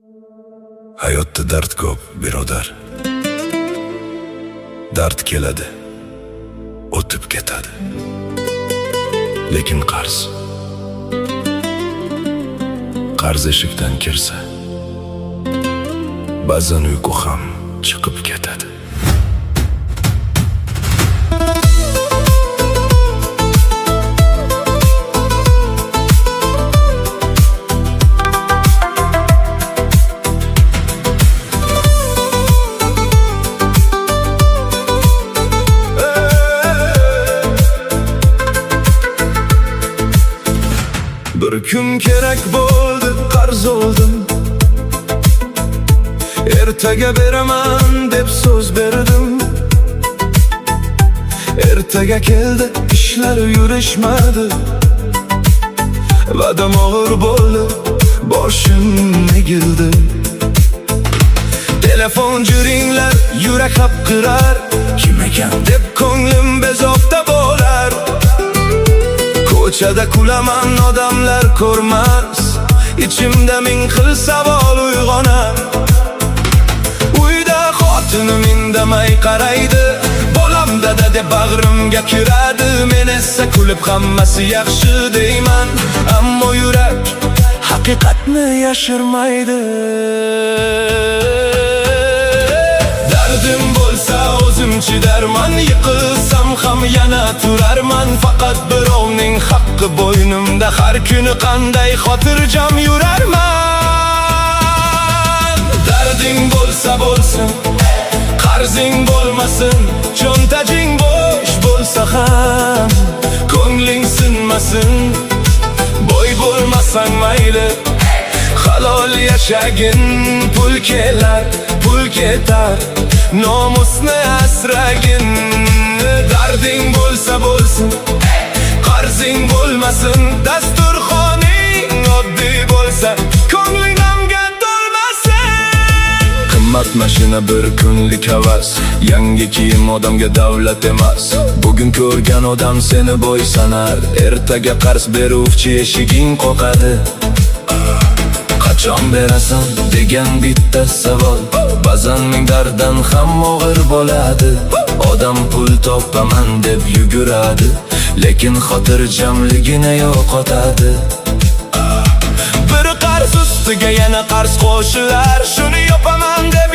Hayotda dard ko'p, birodar. Dard keladi, o'tib ketadi. Lekin qarz eshikdan kirsa, ba'zan uyqu ham chiqib ketadi. Bir kun kerak bo'ldi, qarz oldim. Ertaga beraman deb so'z berdim. Ertaga keldi, ishlar yurishmadi. Va'dam og'ir bo'ldi, boshim egildi. Telefon jiringlar, yurak hapqirar. Kim ekan deb ko'nglim bezovta bo'lar. Ko'chada kulaman, odamlar ko'rmas. Ichimda ming xil savol uyg'onar. Uyda xotinim indamay qaraydi. Bolam dada deb bag'rimga kiradi. Men esa kulib hammasi yaxshi deyman. Ammo yurak haqiqatni yashirmaydi. Dardim bo'lsa o'zim chidarman. Yiqilsam ham yana turarman. Faqat birovning haqqi bo'ynimda. Har kuni qanday xotirjam yurarman. Darding bo'lsa bo'lsin, qarzing bo'lmasin. Cho'ntaging bo'sh bo'lsa ham ko'ngling sinmasin. Boy bo'lmasang mayli, halol yashagin. Pul kelar, pul ketar, nomusni asragin. Darding bo'lsa bo'lsin, qarzing bo'lmasin. Dasturxoning oddiy bo'lsa, ko'ngling g'amga to'lmasin. Qimmat mashina bir kunlik havas, yangi kiyim odamga davlat emas. Bugun ko'rgan odam seni boy sanar. Ertaga qarz beruvchi eshiging qoqadi. Qachon berasan degan bitta savol, ba'zan ming darddan ham og'ir bo'ladi. Odam pul topaman deb yuguradi, lekin xotirjamligini yo'qotadi. Bir qarz ustiga yana qarz qo'shilar. Shuni yopaman deb